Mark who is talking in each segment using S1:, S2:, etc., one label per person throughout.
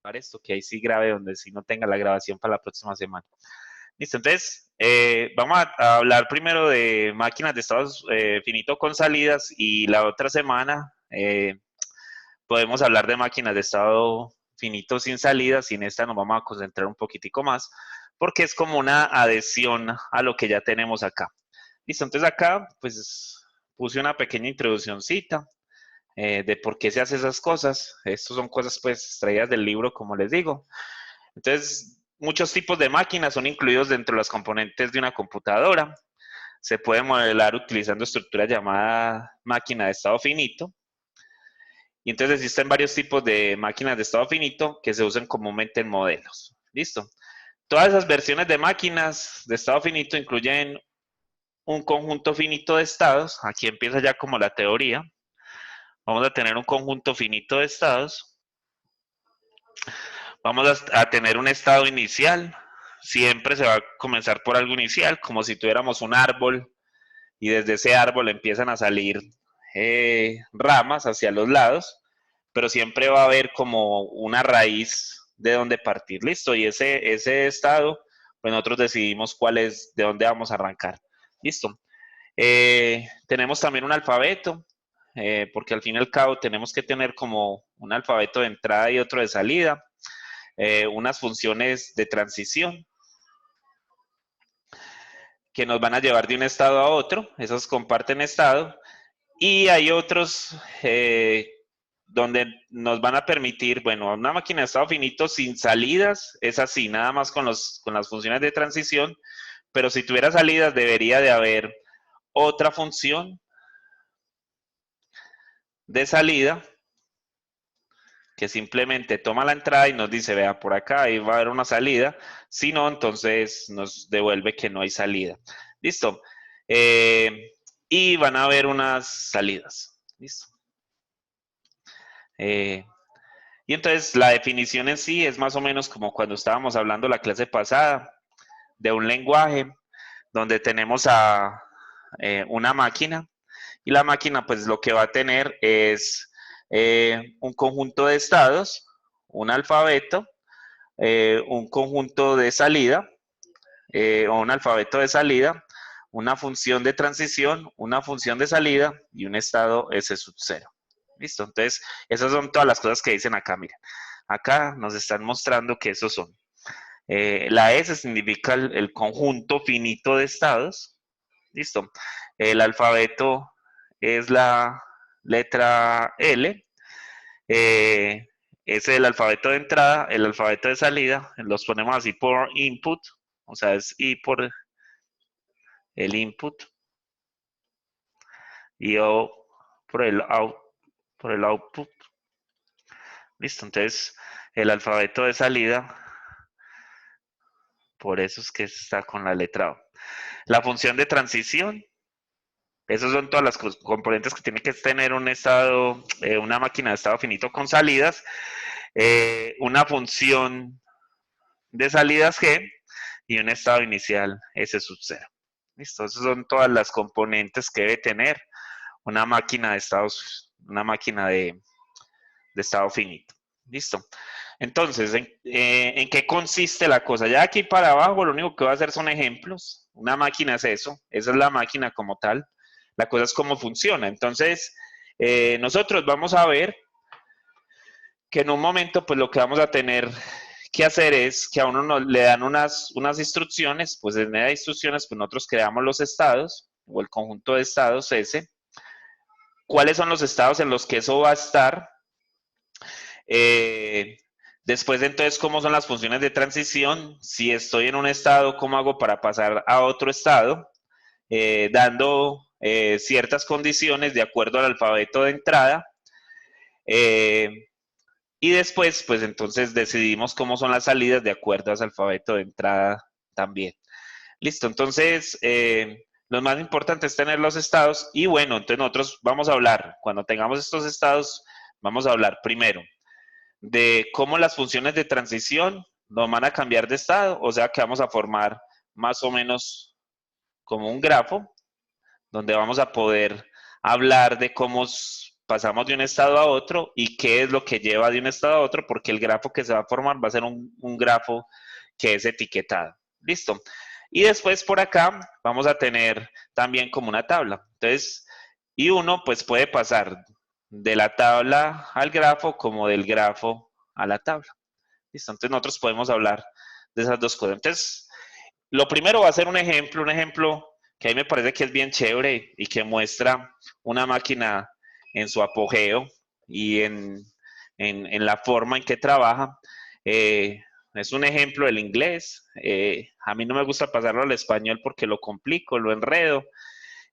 S1: confirmar esto, que ahí sí grabe, donde sí no tenga la grabación para la próxima semana. Listo, entonces vamos a hablar primero de máquinas de estado finito con salidas y la otra semana podemos hablar de máquinas de estado finito sin salidas y en esta nos vamos a concentrar un poquitico más porque es como una adhesión a lo que ya tenemos acá. Listo, entonces acá pues puse una pequeña introduccióncita de por qué se hacen esas cosas. Estas son cosas pues extraídas del libro, como les digo. Entonces, muchos tipos de máquinas son incluidos dentro de los componentes de una computadora. Se puede modelar utilizando estructuras llamadas máquina de estado finito. Y entonces existen varios tipos de máquinas de estado finito que se usan comúnmente en modelos. ¿Listo? Todas esas versiones de máquinas de estado finito incluyen un conjunto finito de estados. Aquí empieza ya como la teoría. Vamos a tener un conjunto finito de estados. Vamos a tener un estado inicial. Siempre se va a comenzar por algo inicial, como si tuviéramos un árbol y desde ese árbol empiezan a salir ramas hacia los lados, pero siempre va a haber como una raíz de donde partir. Listo, y ese estado, pues nosotros decidimos cuál es, de dónde vamos a arrancar. Listo. Tenemos también un alfabeto, porque al fin y al cabo tenemos que tener como un alfabeto de entrada y otro de salida. Unas funciones de transición que nos van a llevar de un estado a otro, esos comparten estado, y hay otros donde nos van a permitir, bueno, una máquina de estado finito sin salidas es así, nada más con las funciones de transición, pero si tuviera salidas debería de haber otra función de salida que simplemente toma la entrada y nos dice, vea, por acá ahí va a haber una salida. Si no, entonces nos devuelve que no hay salida. Listo. Y van a haber unas salidas. Listo. Y entonces la definición en sí es más o menos como cuando estábamos hablando la clase pasada de un lenguaje donde tenemos a una máquina y la máquina pues lo que va a tener es un conjunto de estados, un alfabeto, un conjunto de salida o un alfabeto de salida, una función de transición, una función de salida y un estado S sub 0. ¿Listo? Entonces, esas son todas las cosas que dicen acá, miren. Acá nos están mostrando que esos son. La S significa el conjunto finito de estados. ¿Listo? El alfabeto es la letra L. Ese es el alfabeto de entrada, el alfabeto de salida, los ponemos así por input, o sea, es I por el input y O por por el output. Listo, entonces el alfabeto de salida, por eso es que está con la letra O. La función de transición, esas son todas las componentes que tiene que tener un estado, una máquina de estado finito con salidas, una función de salidas G y un estado inicial S sub 0. Listo, esas son todas las componentes que debe tener una máquina de estados, una máquina de estado finito. Listo. Entonces, ¿en qué consiste la cosa? Ya aquí para abajo lo único que voy a hacer son ejemplos. Una máquina es eso, esa es la máquina como tal. La cosa es cómo funciona. Entonces, nosotros vamos a ver que en un momento, pues lo que vamos a tener que hacer es que a uno le dan unas instrucciones, pues en esas instrucciones, pues nosotros creamos los estados o el conjunto de estados S. ¿Cuáles son los estados en los que eso va a estar? Después de entonces, ¿cómo son las funciones de transición? Si estoy en un estado, ¿cómo hago para pasar a otro estado? Dando ciertas condiciones de acuerdo al alfabeto de entrada. Y después, pues entonces decidimos cómo son las salidas de acuerdo al alfabeto de entrada también. Listo, entonces lo más importante es tener los estados y bueno, entonces nosotros vamos a hablar, cuando tengamos estos estados, vamos a hablar primero de cómo las funciones de transición nos van a cambiar de estado, o sea que vamos a formar más o menos como un grafo donde vamos a poder hablar de cómo pasamos de un estado a otro y qué es lo que lleva de un estado a otro, porque el grafo que se va a formar va a ser un grafo que es etiquetado. ¿Listo? Y después por acá vamos a tener también como una tabla. Entonces, y uno pues puede pasar de la tabla al grafo como del grafo a la tabla. ¿Listo? Entonces nosotros podemos hablar de esas dos cosas. Entonces, lo primero va a ser un ejemplo que a mí me parece que es bien chévere y que muestra una máquina en su apogeo y en la forma en que trabaja. Es un ejemplo del inglés. A mí no me gusta pasarlo al español porque lo complico, lo enredo.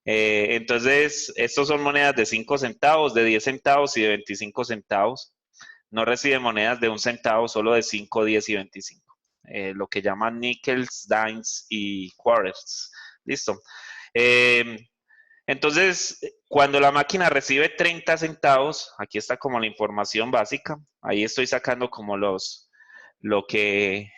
S1: Entonces, estos son monedas de 5 centavos, de 10 centavos y de 25 centavos. No recibe monedas de 1 centavo, solo de 5, 10 y 25. Lo que llaman nickels, dimes y quarters. Listo. Eh, entonces, cuando la máquina recibe 30 centavos, aquí está como la información básica. Ahí estoy sacando como lo que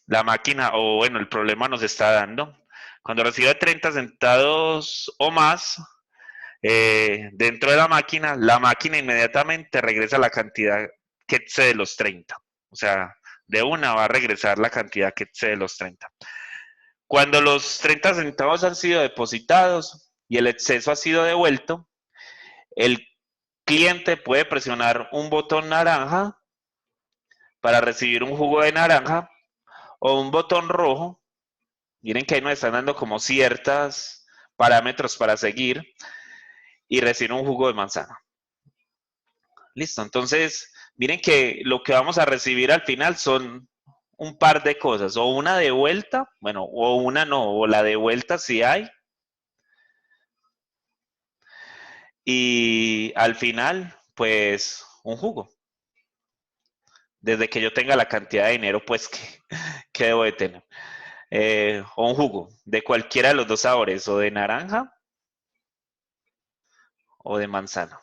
S1: la máquina o bueno, el problema nos está dando. Cuando recibe 30 centavos o más, dentro de la máquina inmediatamente regresa la cantidad que excede los 30. O sea, de una va a regresar la cantidad que excede los 30. Cuando los 30 centavos han sido depositados y el exceso ha sido devuelto, el cliente puede presionar un botón naranja para recibir un jugo de naranja o un botón rojo. Miren que ahí nos están dando como ciertos parámetros para seguir y recibir un jugo de manzana. Listo, entonces miren que lo que vamos a recibir al final son un par de cosas, o una de vuelta, bueno, o una no, o la de vuelta si hay, y al final, pues, un jugo, desde que yo tenga la cantidad de dinero, pues, que debo de tener. O un jugo de cualquiera de los dos sabores, o de naranja o de manzana.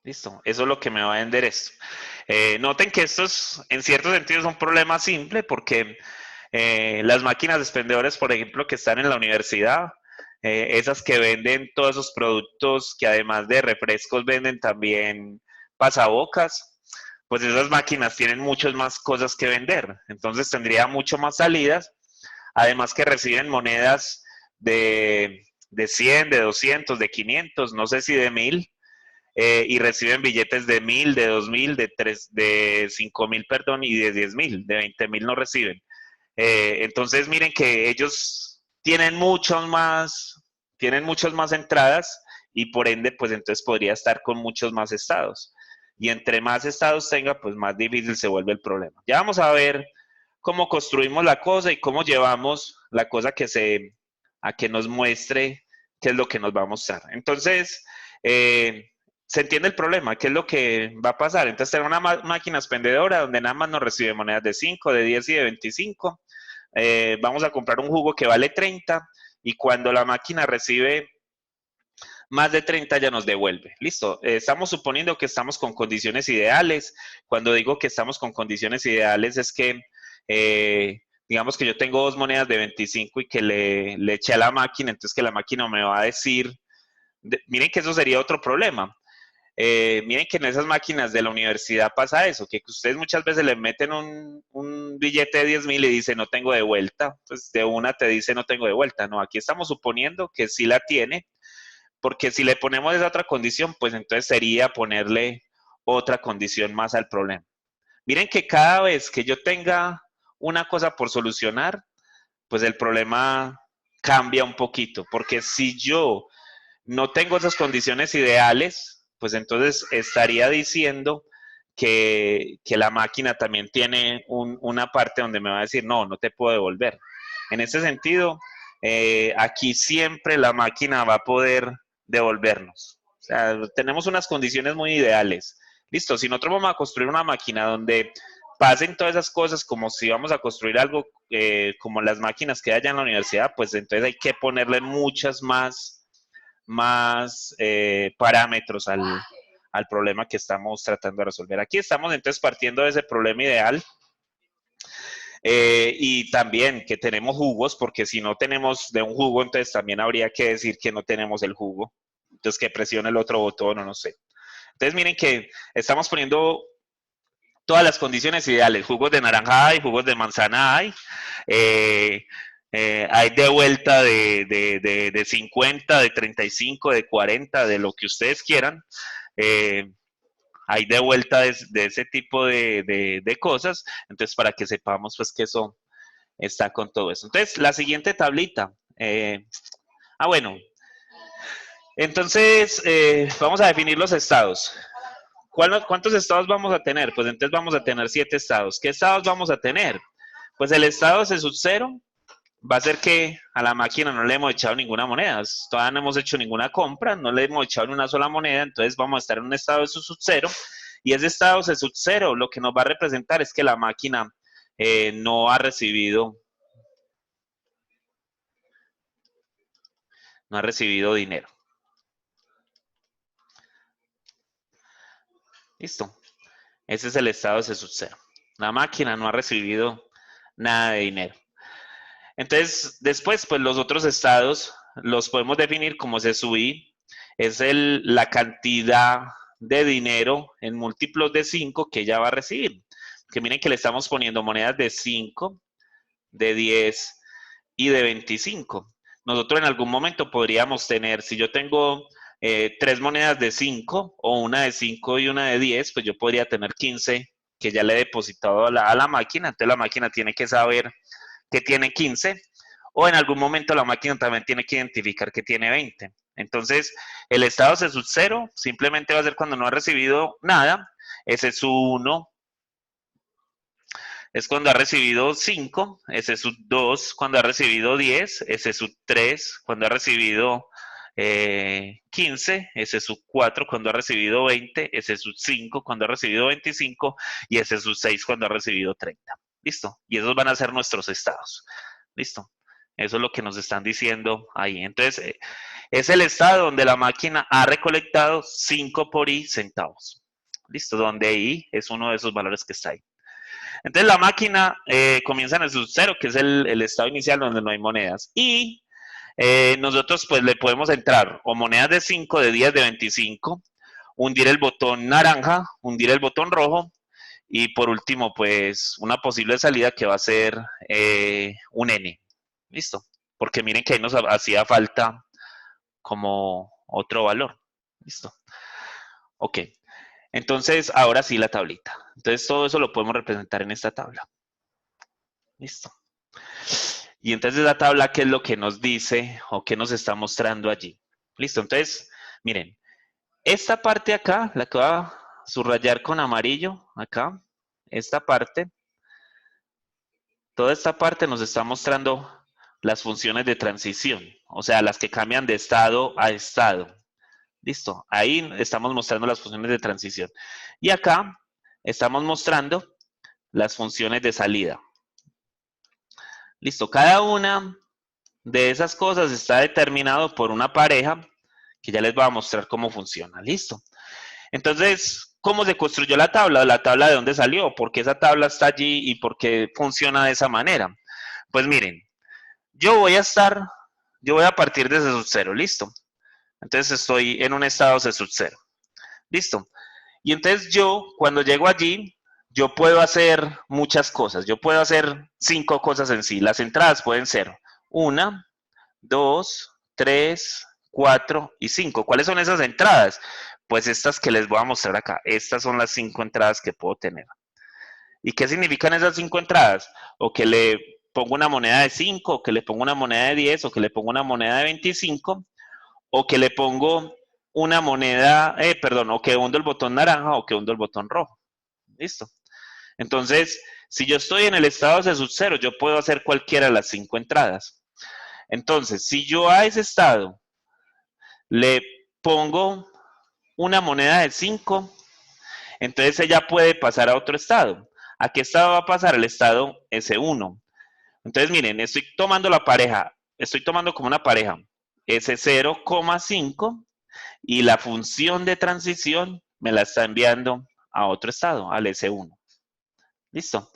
S1: Listo, eso es lo que me va a vender esto. Noten que esto es, en cierto sentido, es un problema simple porque las máquinas expendedoras, por ejemplo, que están en la universidad, esas que venden todos esos productos que además de refrescos venden también pasabocas, pues esas máquinas tienen muchas más cosas que vender. Entonces tendría mucho más salidas, además que reciben monedas de 100, de 200, de 500, no sé si de 1000 y reciben billetes de 1000, de 2000, de 5000, perdón, y de 10,000, de 20,000 no reciben. Entonces, miren que ellos tienen muchas más entradas y por ende, pues entonces podría estar con muchos más estados. Y entre más estados tenga, pues más difícil se vuelve el problema. Ya vamos a ver cómo construimos la cosa y cómo llevamos la cosa a que nos muestre qué es lo que nos va a mostrar. Entonces, se entiende el problema, qué es lo que va a pasar. Entonces, tener una máquina expendedora donde nada más nos recibe monedas de 5, de 10 y de 25. Vamos a comprar un jugo que vale 30 y cuando la máquina recibe más de 30 ya nos devuelve. Listo. Estamos suponiendo que estamos con condiciones ideales. Cuando digo que estamos con condiciones ideales es que, digamos que yo tengo dos monedas de 25 y que le eché a la máquina, entonces que la máquina me va a decir, miren que eso sería otro problema. Miren que en esas máquinas de la universidad pasa eso, que ustedes muchas veces le meten un billete de 10,000 y dice no tengo de vuelta, pues de una te dice no tengo de vuelta, no, aquí estamos suponiendo que sí la tiene, porque si le ponemos esa otra condición, pues entonces sería ponerle otra condición más al problema. Miren que cada vez que yo tenga una cosa por solucionar, pues el problema cambia un poquito, porque si yo no tengo esas condiciones ideales, pues entonces estaría diciendo que la máquina también tiene una parte donde me va a decir, no, no te puedo devolver. En ese sentido, aquí siempre la máquina va a poder devolvernos. O sea, tenemos unas condiciones muy ideales. Listo, si nosotros vamos a construir una máquina donde pasen todas esas cosas como si vamos a construir algo como las máquinas que hay allá en la universidad, pues entonces hay que ponerle muchas más parámetros al problema que estamos tratando de resolver. Aquí estamos entonces partiendo de ese problema ideal. Y también que tenemos jugos, porque si no tenemos de un jugo, entonces también habría que decir que no tenemos el jugo. Entonces que presione el otro botón o no sé. Entonces miren que estamos poniendo todas las condiciones ideales. Jugos de naranja hay, jugos de manzana hay. Eh, hay de vuelta de 50, de 35, de 40, de lo que ustedes quieran. Eh, hay de vuelta de ese tipo de cosas. Entonces, para que sepamos pues que eso está con todo eso. Entonces, la siguiente tablita. Bueno. Entonces, vamos a definir los estados. ¿Cuántos estados vamos a tener? Pues entonces vamos a tener 7 estados. ¿Qué estados vamos a tener? Pues el estado C sub 0 va a ser que a la máquina no le hemos echado ninguna moneda. Todavía no hemos hecho ninguna compra, no le hemos echado ni una sola moneda, entonces vamos a estar en un estado de C sub 0. Y ese estado C sub 0 lo que nos va a representar es que la máquina no ha recibido dinero. Listo. Ese es el estado de C sub 0. La máquina no ha recibido nada de dinero. Entonces, después, pues los otros estados los podemos definir como C sub I. Es la cantidad de dinero en múltiplos de 5 que ella va a recibir. Que miren que le estamos poniendo monedas de 5, de 10 y de 25. Nosotros en algún momento podríamos tener, si yo tengo 3 monedas de 5 o una de 5 y una de 10, pues yo podría tener 15 que ya le he depositado a la máquina. Entonces la máquina tiene que saber que tiene 15 o en algún momento la máquina también tiene que identificar que tiene 20. Entonces el estado C sub 0 simplemente va a ser cuando no ha recibido nada. Ese sub 1 es cuando ha recibido 5, ese sub 2 cuando ha recibido 10, ese sub 3 cuando ha recibido 15, ese sub 4 cuando ha recibido 20, ese sub 5 cuando ha recibido 25 y ese sub 6 cuando ha recibido 30. ¿Listo? Y esos van a ser nuestros estados. ¿Listo? Eso es lo que nos están diciendo ahí. Entonces, es el estado donde la máquina ha recolectado 5 por i centavos. ¿Listo? Donde i es uno de esos valores que está ahí. Entonces la máquina comienza en el sub 0, que es el estado inicial donde no hay monedas. Y nosotros pues le podemos entrar o monedas de 5, de 10, de 25, hundir el botón naranja, hundir el botón rojo y por último pues una posible salida que va a ser un N. ¿Listo? Porque miren que ahí nos hacía falta como otro valor. ¿Listo? Ok. Entonces, ahora sí la tablita. Entonces, todo eso lo podemos representar en esta tabla. Listo. Y entonces la tabla, ¿qué es lo que nos dice o qué nos está mostrando allí? Listo. Entonces, miren, esta parte acá, la que voy a subrayar con amarillo, acá, esta parte, toda esta parte nos está mostrando las funciones de transición, o sea, las que cambian de estado a estado. Listo, ahí estamos mostrando las funciones de transición. Y acá estamos mostrando las funciones de salida. Listo, cada una de esas cosas está determinado por una pareja que ya les voy a mostrar cómo funciona. Listo. Entonces, ¿cómo se construyó la tabla? ¿La tabla de dónde salió? ¿Por qué esa tabla está allí y por qué funciona de esa manera? Pues miren, yo voy a partir de C sub 0, listo. Entonces estoy en un estado C sub 0. Listo. Y entonces yo, cuando llego allí, yo puedo hacer muchas cosas. Yo puedo hacer 5 cosas en sí. Las entradas pueden ser 1, 2, 3, 4 y 5. ¿Cuáles son esas entradas? Pues estas que les voy a mostrar acá. Estas son las 5 entradas que puedo tener. ¿Y qué significan esas 5 entradas? O que le pongo una moneda de 5, o que le pongo una moneda de 10, o que le pongo una moneda de 25, o que le pongo una moneda, o que hundo el botón naranja o que hundo el botón rojo. Listo. Entonces, si yo estoy en el estado de sub 0, yo puedo hacer cualquiera de las 5 entradas. Entonces, si yo a ese estado le pongo una moneda de 5, entonces ella puede pasar a otro estado. ¿A qué estado va a pasar? El estado S1. Entonces, miren, estoy tomando la pareja, estoy tomando como una pareja S0,5 y la función de transición me la está enviando a otro estado, al S1. ¿Listo?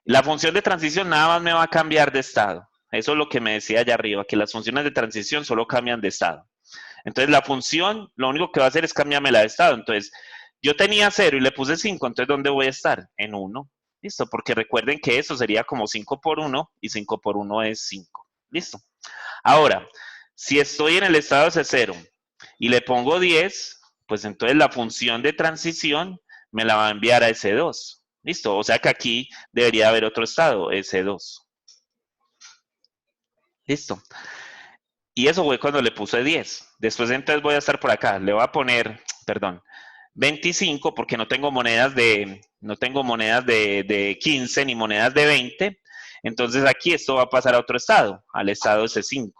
S1: La función de transición nada más me va a cambiar de estado. Eso es lo que me decía allá arriba, que las funciones de transición solo cambian de estado. Entonces, la función, lo único que va a hacer es cambiarme la de estado. Entonces, yo tenía 0 y le puse 5, entonces, ¿dónde voy a estar? En 1. ¿Listo? Porque recuerden que eso sería como 5 por 1 y 5 por 1 es 5. ¿Listo? Ahora, si estoy en el estado C0 y le pongo 10, pues entonces la función de transición me la va a enviar a S2. ¿Listo? O sea que aquí debería haber otro estado, S2. ¿Listo? Y eso fue cuando le puse 10. Después entonces voy a estar por acá. Le voy a poner, perdón, 25 porque no tengo monedas de 15 ni monedas de 20. Entonces aquí esto va a pasar a otro estado, al estado S5.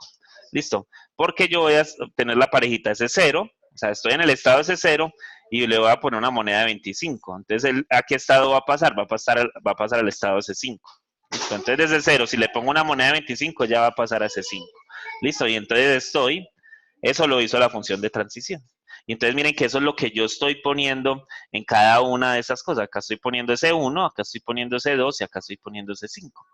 S1: ¿Listo? Porque yo voy a tener la parejita S0, o sea, estoy en el estado S0 y le voy a poner una moneda de 25. Entonces, ¿a qué estado va a pasar? Va a pasar al estado S5. ¿Listo? Entonces, desde 0, si le pongo una moneda de 25, ya va a pasar a S5. ¿Listo? Y entonces eso lo hizo la función de transición. Y entonces miren que eso es lo que yo estoy poniendo en cada una de esas cosas. Acá estoy poniendo ese 1, acá estoy poniendo ese 2 y acá estoy poniendo ese 5.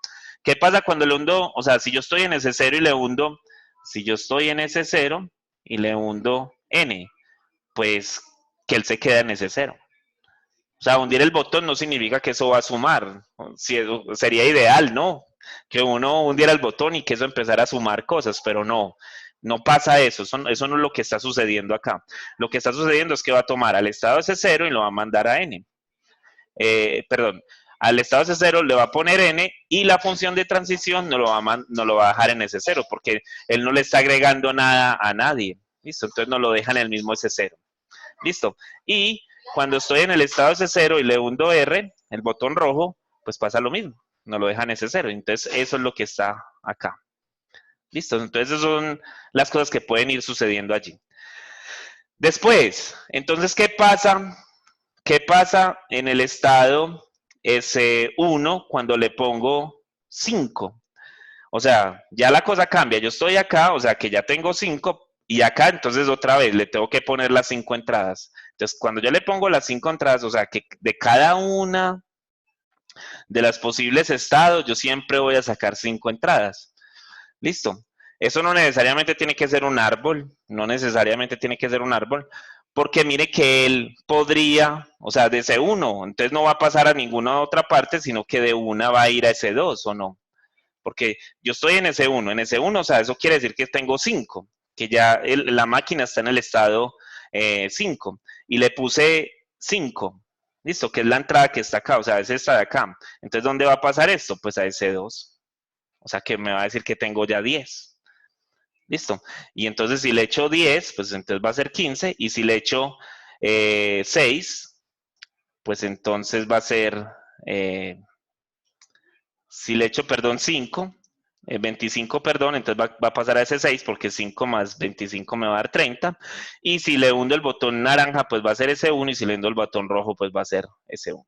S1: ¿Qué pasa cuando le hundo? O sea, si yo estoy en ese 0 y le hundo, si yo estoy en ese 0 y le hundo n, pues que él se queda en ese 0. O sea, hundir el botón no significa que eso va a sumar. Si sería ideal, ¿no? Que uno hundiera el botón y que eso empezara a sumar cosas, pero no, no pasa eso. Eso no es lo que está sucediendo acá. Lo que está sucediendo es que va a tomar al estado S0 y lo va a mandar a n. Perdón, al estado S0 le va a poner n y la función de transición no lo va a dejar en S0 porque él no le está agregando nada a nadie. ¿Listo? Entonces no lo deja en el mismo S0. ¿Listo? Y cuando estoy en el estado S0 y le hundo R, el botón rojo, pues pasa lo mismo. No lo deja en S0. Entonces, eso es lo que está acá. ¿Listo? Entonces, esas son las cosas que pueden ir sucediendo allí. Después, entonces, ¿qué pasa? ¿Qué pasa en el estado S1 cuando le pongo 5? O sea, ya la cosa cambia. Yo estoy acá, o sea que ya tengo 5 y acá entonces otra vez le tengo que poner las 5 entradas. Entonces, cuando yo le pongo las 5 entradas, o sea que de cada una de las posibles estados, yo siempre voy a sacar 5 entradas. Listo. Eso no necesariamente tiene que ser un árbol, no necesariamente tiene que ser un árbol, porque mire que él podría, o sea, de C1, entonces no va a pasar a ninguna otra parte, sino que de una va a ir a S2, ¿o no? Porque yo estoy en S1, o sea, eso quiere decir que tengo 5, que ya la máquina está en el estado 5, y le puse 5, listo, que es la entrada que está acá, o sea, es esta de acá. Entonces, ¿dónde va a pasar esto? Pues a S2, o sea, que me va a decir que tengo ya 10. Listo. Y entonces si le echo 10, pues entonces va a ser 15. Y si le echo 6, pues entonces va a ser, si le echo, perdón, 5, 25, perdón, entonces va a pasar a ese 6 porque 5 más 25 me va a dar 30. Y si le hundo el botón naranja, pues va a ser ese 1. Y si le hundo el botón rojo, pues va a ser ese 1.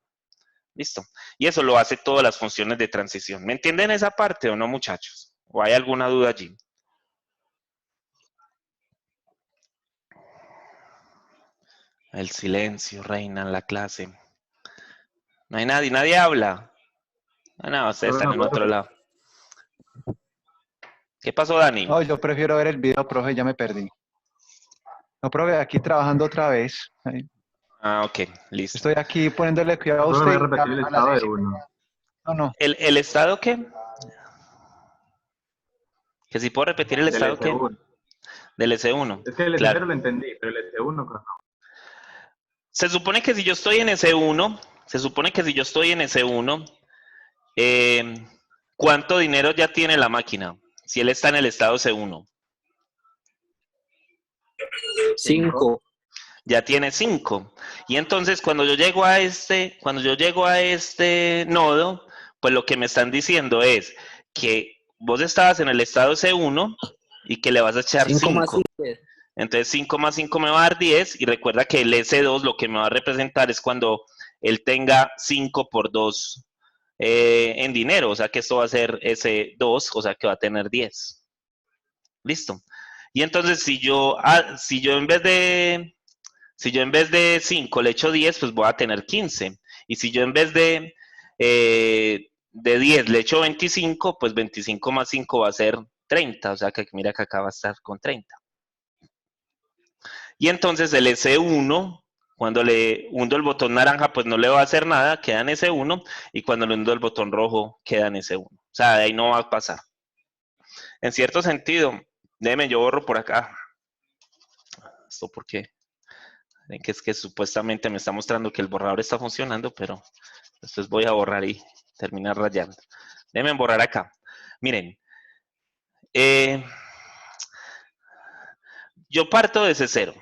S1: Listo. Y eso lo hace todas las funciones de transición. ¿Me entienden esa parte o no, muchachos? ¿O hay alguna duda allí? El silencio reina en la clase. No hay nadie, nadie habla. Ah, no, ustedes están en otro lado. ¿Qué pasó, Dani?
S2: No, yo prefiero ver el video, profe, ya me perdí. No, profe, aquí trabajando otra vez.
S1: Ah, ok, listo.
S2: Estoy aquí poniéndole cuidado a
S3: Profe,
S2: usted
S3: ¿me
S2: y
S3: voy a repetir el
S2: a las
S3: estado de
S2: 6:30.
S3: uno?
S2: No, no.
S1: ¿El estado qué? Que si puedo repetir el
S3: Del
S1: estado qué?
S3: S1.
S1: Del S1.
S3: Es que el
S1: Claro.
S3: S0 lo entendí, pero el S1 no.
S1: Se supone que si yo estoy en S1, se supone que si yo estoy en S1, ¿cuánto dinero ya tiene la máquina? Si él está en el estado C1.
S4: 5.
S1: Ya tiene 5. Y entonces cuando yo llego a este nodo, pues lo que me están diciendo es que vos estabas en el estado C1 y que le vas a echar
S4: 5 más
S1: 5.
S4: 5.
S1: Entonces 5 más 5 me va a dar 10 y recuerda que el S2 lo que me va a representar es cuando él tenga 5 por 2 en dinero, o sea que esto va a ser S2, o sea que va a tener 10. Listo. Y entonces si yo en vez de 5 le echo 10, pues voy a tener 15. Y si yo en vez de de 10 le echo 25, pues 25 más 5 va a ser 30, o sea que mira que acá va a estar con 30. Y entonces el S1, cuando le hundo el botón naranja, pues no le va a hacer nada, queda en S1, y cuando le hundo el botón rojo, queda en S1. O sea, de ahí no va a pasar. En cierto sentido, déjeme, yo borro por acá. Esto porque es que supuestamente me está mostrando que el borrador está funcionando, pero después voy a borrar y terminar rayando. Déjenme borrar acá. Miren, yo parto de ese 0.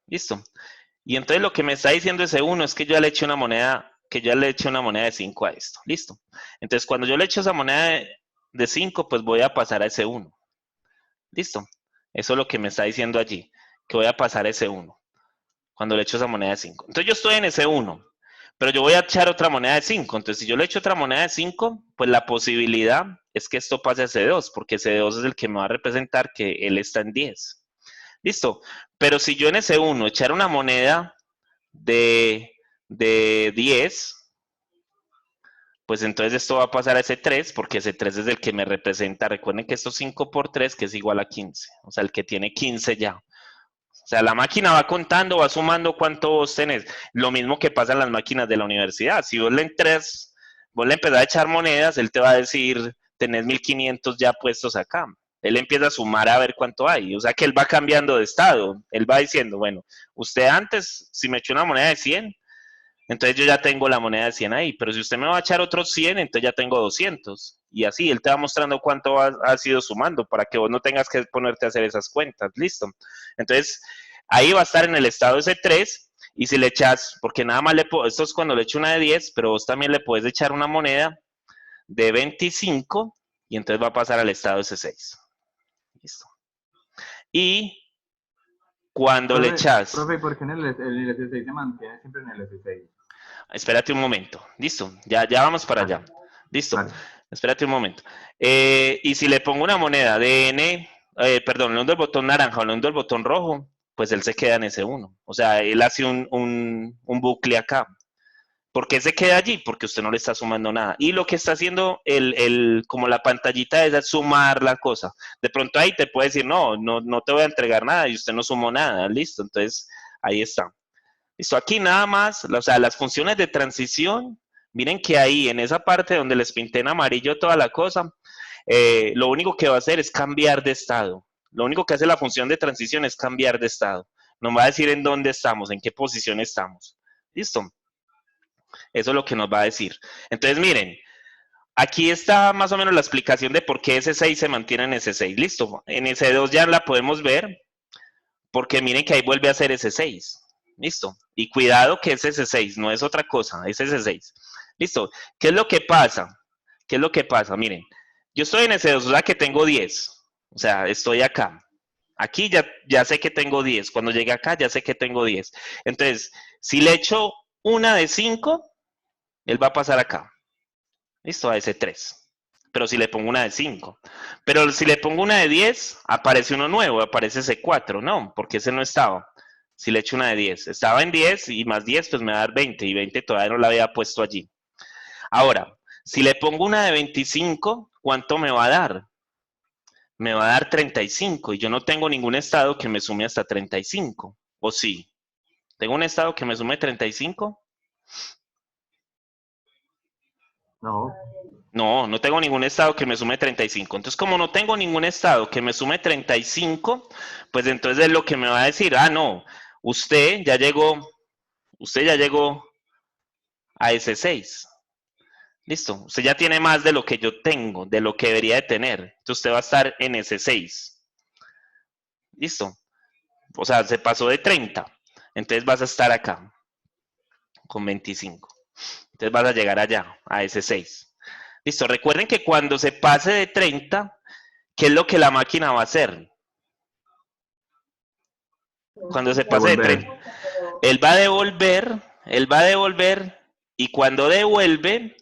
S1: Listo. Y entonces lo que me está diciendo ese 1 es que yo ya le eché una moneda, de 5 a esto. Listo. Entonces cuando yo le echo esa moneda de 5, pues voy a pasar a ese 1. Listo. Eso es lo que me está diciendo allí, que voy a pasar a ese 1 cuando le echo esa moneda de 5. Entonces yo estoy en ese 1, pero yo voy a echar otra moneda de 5. Entonces si yo le echo otra moneda de 5, pues la posibilidad es que esto pase a ese 2, porque ese 2 es el que me va a representar que él está en 10. Listo. Pero si yo en ese 1 echara una moneda de 10, pues entonces esto va a pasar a ese 3, porque ese 3 es el que me representa. Recuerden que esto es 5 por 3, que es igual a 15. O sea, el que tiene 15 ya. O sea, la máquina va contando, va sumando cuánto vos tenés. Lo mismo que pasa en las máquinas de la universidad. Si vos le empezás a echar monedas, él te va a decir, tenés 1500 ya puestos acá. Él empieza a sumar a ver cuánto hay. O sea, que él va cambiando de estado. Él va diciendo, bueno, usted antes, si me echó una moneda de 100, entonces yo ya tengo la moneda de 100 ahí. Pero si usted me va a echar otros 100, entonces ya tengo 200. Y así, él te va mostrando cuánto has ido sumando para que vos no tengas que ponerte a hacer esas cuentas. Listo. Entonces, ahí va a estar en el estado ese 3. Y si le echas, porque nada más esto es cuando le echo una de 10, pero vos también le puedes echar una moneda de 25 y entonces va a pasar al estado ese 6. Listo. Y cuando le echas...
S3: Profe, ¿por qué en el S6 se mantiene siempre en el S6?
S1: Espérate un momento. Listo. Ya vamos para allá. Listo. Vale. Espérate un momento. Y si le pongo una moneda de N, perdón, le hundo el botón naranja o le hundo el botón rojo, pues él se queda en ese 1. O sea, él hace un bucle acá. ¿Por qué se queda allí? Porque usted no le está sumando nada. Y lo que está haciendo como la pantallita es sumar la cosa. De pronto ahí te puede decir, no te voy a entregar nada y usted no sumó nada. Listo. Entonces, ahí está. Listo. Aquí nada más, o sea, las funciones de transición, miren que ahí en esa parte donde les pinté en amarillo toda la cosa, lo único que va a hacer es cambiar de estado. Lo único que hace la función de transición es cambiar de estado. Nos va a decir en dónde estamos, en qué posición estamos. ¿Listo? Eso es lo que nos va a decir. Entonces, miren, aquí está más o menos la explicación de por qué ese 6 se mantiene en ese 6. Listo. En ese 2 ya la podemos ver, porque miren que ahí vuelve a ser ese 6. Listo. Y cuidado que es ese 6, no es otra cosa, es ese 6. Listo. ¿Qué es lo que pasa? ¿Qué es lo que pasa? Miren, yo estoy en ese 2, o sea que tengo 10. O sea, estoy acá. Aquí ya sé que tengo 10. Cuando llegue acá ya sé que tengo 10. Entonces, si le echo una de 5, él va a pasar acá. Listo, a ese 3. Pero si le pongo una de 5. Pero si le pongo una de 10, aparece uno nuevo, aparece ese 4. No, porque ese no estaba. Si le echo una de 10. Estaba en 10 y más 10, pues me va a dar 20. Y 20 todavía no la había puesto allí. Ahora, si le pongo una de 25, ¿cuánto me va a dar? Me va a dar 35. Y yo no tengo ningún estado que me sume hasta 35. ¿O sí? ¿Tengo un estado que me sume 35?
S3: No.
S1: No tengo ningún estado que me sume 35. Entonces, como no tengo ningún estado que me sume 35, pues entonces es lo que me va a decir, no, usted ya llegó a ese 6. Listo, usted ya tiene más de lo que yo tengo, de lo que debería de tener. Entonces usted va a estar en ese 6. Listo. O sea, se pasó de 30. Entonces vas a estar acá con 25. Entonces vas a llegar allá, a ese 6. Listo, recuerden que cuando se pase de 30, ¿qué es lo que la máquina va a hacer? Cuando se pase de 30, él va a devolver, y cuando devuelve,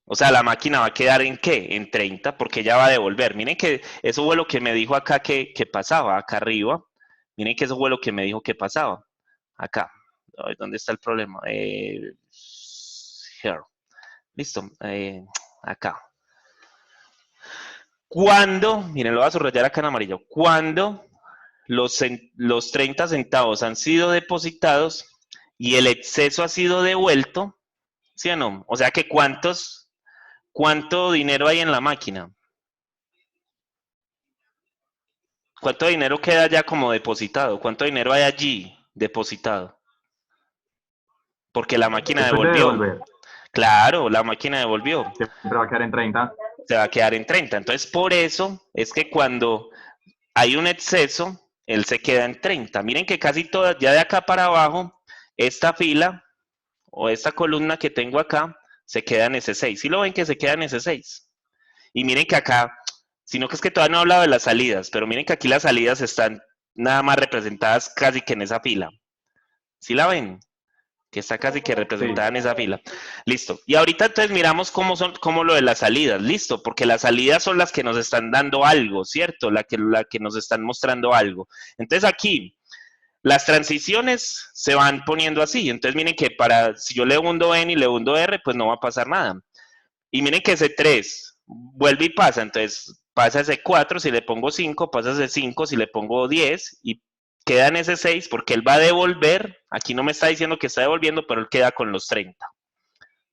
S1: o sea, la máquina va a quedar ¿en qué? En 30, porque ella va a devolver. Miren que eso fue lo que me dijo acá que pasaba, acá arriba. Miren que eso fue lo que me dijo que pasaba. Acá. Ay, ¿dónde está el problema? here. Listo, acá. Cuando, miren, lo voy a subrayar acá en amarillo, cuando los 30 centavos han sido depositados y el exceso ha sido devuelto, ¿sí o no? O sea que ¿cuánto dinero hay en la máquina? ¿Cuánto dinero queda ya como depositado? ¿Cuánto dinero hay allí depositado? Porque la máquina
S3: Después de
S1: devolvió.
S3: devolver,
S1: Claro, la máquina devolvió.
S3: siempre va a quedar en 30.
S1: Se va a quedar en 30. Entonces, por eso es que cuando hay un exceso, él se queda en 30. Miren que casi todas, ya de acá para abajo, esta fila o esta columna que tengo acá, se queda en ese 6. ¿Sí lo ven que se queda en ese 6? Y miren que acá, sino que es que todavía no he hablado de las salidas, pero miren que aquí las salidas están nada más representadas casi que en esa fila. ¿Sí la ven? Que está casi que representada en esa fila. Listo. Y ahorita entonces miramos cómo lo de las salidas. Listo, porque las salidas son las que nos están dando algo, ¿cierto? La que nos están mostrando algo. Entonces aquí, las transiciones se van poniendo así. Entonces miren que si yo le hundo N y le hundo R, pues no va a pasar nada. Y miren que ese 3 vuelve y pasa. Entonces pasa ese 4 si le pongo 5, pasa ese 5 si le pongo 10 y queda en ese 6 porque él va a devolver, aquí no me está diciendo que está devolviendo, pero él queda con los 30.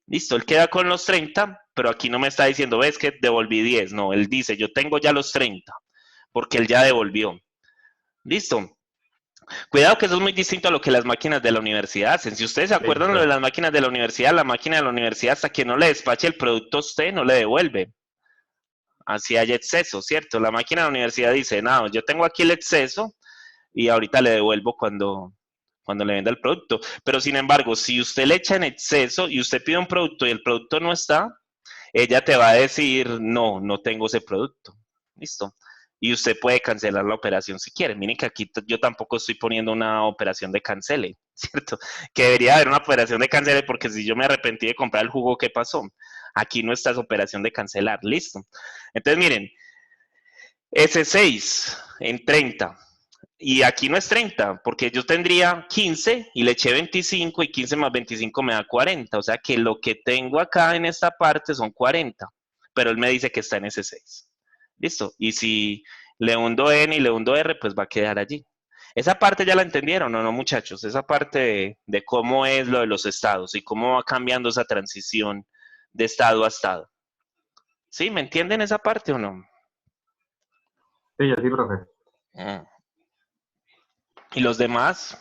S1: Listo, él queda con los 30, pero aquí no me está diciendo, ves que devolví 10. No, él dice, yo tengo ya los 30, porque él ya devolvió. Listo. Cuidado que eso es muy distinto a lo que las máquinas de la universidad hacen. Si ustedes se acuerdan lo de las máquinas de la universidad, la máquina de la universidad hasta que no le despache el producto a usted, no le devuelve. Así hay exceso, ¿cierto? La máquina de la universidad dice, no, yo tengo aquí el exceso, y ahorita le devuelvo cuando le venda el producto. Pero sin embargo, si usted le echa en exceso y usted pide un producto y el producto no está, ella te va a decir, no, no tengo ese producto. Listo. Y usted puede cancelar la operación si quiere. Miren que aquí yo tampoco estoy poniendo una operación de cancele, ¿cierto? Que debería haber una operación de cancele porque si yo me arrepentí de comprar el jugo, ¿qué pasó? Aquí no está esa operación de cancelar. Listo. Entonces, miren, ese 6 en 30. Y aquí no es 30, porque yo tendría 15 y le eché 25 y 15 más 25 me da 40. O sea que lo que tengo acá en esta parte son 40, pero él me dice que está en ese 6. Listo. Y si le hundo N y le hundo R, pues va a quedar allí. Esa parte ya la entendieron, ¿o no, muchachos? Esa parte de cómo es lo de los estados y cómo va cambiando esa transición de estado a estado. ¿Sí? ¿Me entienden esa parte o no?
S3: Sí, yo sí, profe.
S1: ¿Y los demás?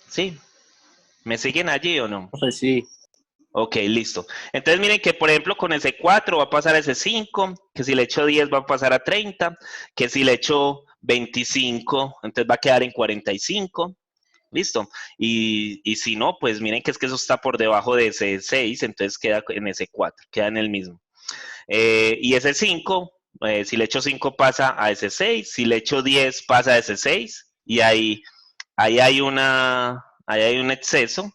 S1: ¿Sí? ¿Me siguen allí o no?
S4: Profe, sí.
S1: Ok, listo. Entonces miren que por ejemplo con ese 4 va a pasar a ese 5, que si le echo 10 va a pasar a 30, que si le echo 25, entonces va a quedar en 45. Listo. Y si no, pues miren que es que eso está por debajo de ese 6, entonces queda en ese 4, queda en el mismo. Y ese 5, si le echo 5 pasa a ese 6, si le echo 10 pasa a ese 6, y ahí hay un exceso.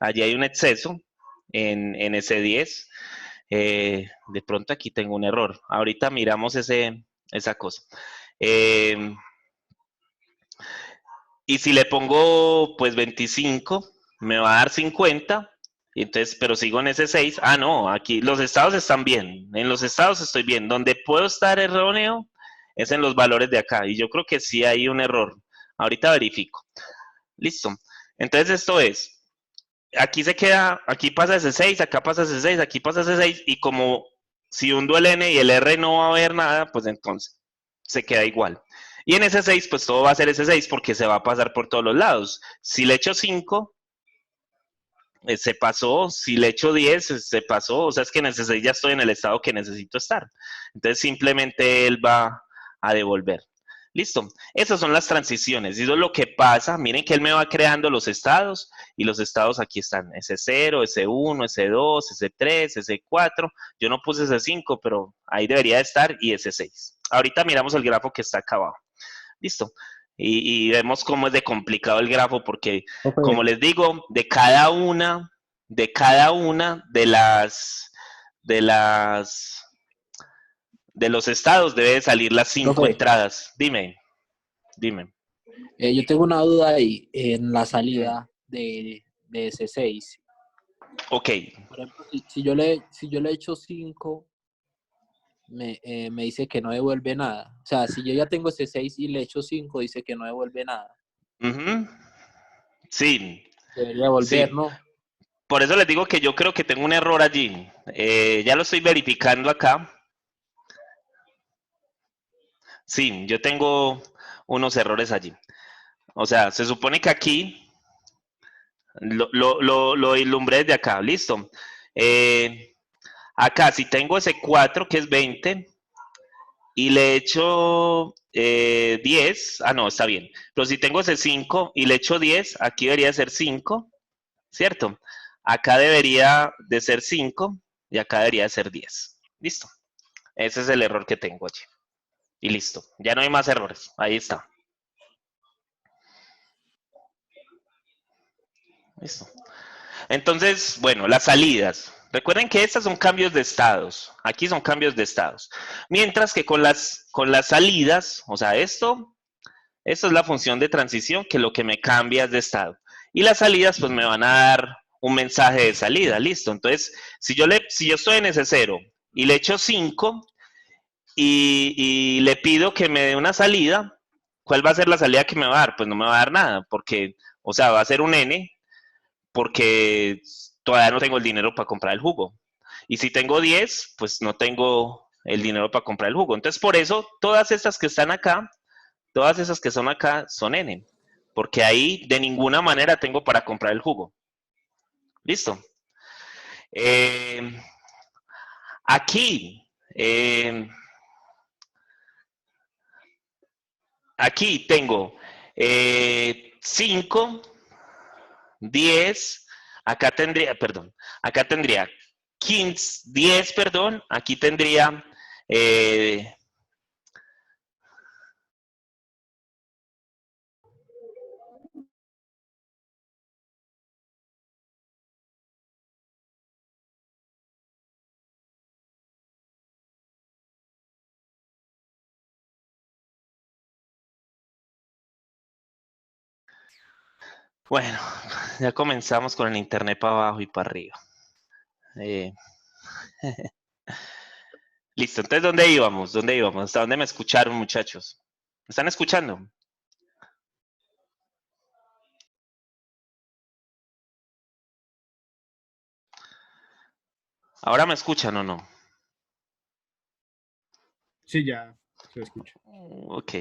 S1: Allí hay un exceso en ese 10. De pronto aquí tengo un error. Ahorita miramos esa cosa. Y si le pongo pues 25, me va a dar 50. Entonces, pero sigo en ese 6. Ah, no, aquí los estados están bien. En los estados estoy bien. Donde puedo estar erróneo es en los valores de acá. Y yo creo que sí hay un error. Ahorita verifico. Listo. Entonces esto es, aquí se queda, aquí pasa ese 6, acá pasa ese 6, aquí pasa ese 6, y como si hundo el N y el R no va a haber nada, pues entonces se queda igual. Y en ese 6, pues todo va a ser ese 6 porque se va a pasar por todos los lados. Si le echo 5, se pasó. Si le echo 10, se pasó. O sea, es que en ese 6 ya estoy en el estado que necesito estar. Entonces simplemente él va a devolver. Listo. Esas son las transiciones. Y eso es lo que pasa. Miren que él me va creando los estados. Y los estados aquí están. S0, S1, S2, S3, S4. Yo no puse S5, pero ahí debería estar. Y S6. Ahorita miramos el grafo que está acá abajo. Listo. Y vemos cómo es de complicado el grafo. Porque,
S4: Profe,
S1: como les digo, de cada una de los estados debe salir las 5
S4: profe,
S1: entradas. Dime.
S4: yo tengo una duda ahí en la salida. de C6.
S1: Ok,
S4: Por ejemplo, si yo le echo 5, me dice que no devuelve nada. O sea, si yo ya tengo C6 y le echo 5, dice que no devuelve nada.
S1: ujú, sí,
S4: Debería devolver,
S1: sí.
S4: ¿no?
S1: Por eso les digo que yo creo que tengo un error allí. Ya lo estoy verificando acá. Sí, yo tengo unos errores allí. O sea, se supone que aquí lo ilumbré desde acá, listo. Acá, si tengo ese 4 que es 20, y le echo 10, no, está bien. Pero si tengo ese 5 y le echo 10, aquí debería ser 5, ¿cierto? Acá debería de ser 5 y acá debería de ser 10. Listo. Ese es el error que tengo allí. Y listo. Ya no hay más errores. Ahí está. Listo. Entonces, bueno, las salidas. Recuerden que estas son cambios de estados. Aquí son cambios de estados. Mientras que con las salidas, o sea, esto es la función de transición que lo que me cambia es de estado. Y las salidas, pues me van a dar un mensaje de salida. Listo. Entonces, si yo estoy en ese 0 y le echo 5 y le pido que me dé una salida, ¿cuál va a ser la salida que me va a dar? Pues no me va a dar nada, porque, o sea, va a ser un N, porque todavía no tengo el dinero para comprar el jugo. Y si tengo 10, pues no tengo el dinero para comprar el jugo. Entonces, por eso, todas estas que están acá, todas esas que son acá, son N. Porque ahí de ninguna manera tengo para comprar el jugo. ¿Listo? Eh, aquí, eh, aquí tengo 5, 10, acá tendría 15, 10, perdón, aquí tendría eh, bueno, ya comenzamos con el internet para abajo y para arriba. Listo, entonces, ¿dónde íbamos? ¿Dónde íbamos? ¿Hasta dónde me escucharon, muchachos? ¿Me están escuchando? ¿Ahora me escuchan o no?
S5: Sí, ya se escucha.
S1: Ok,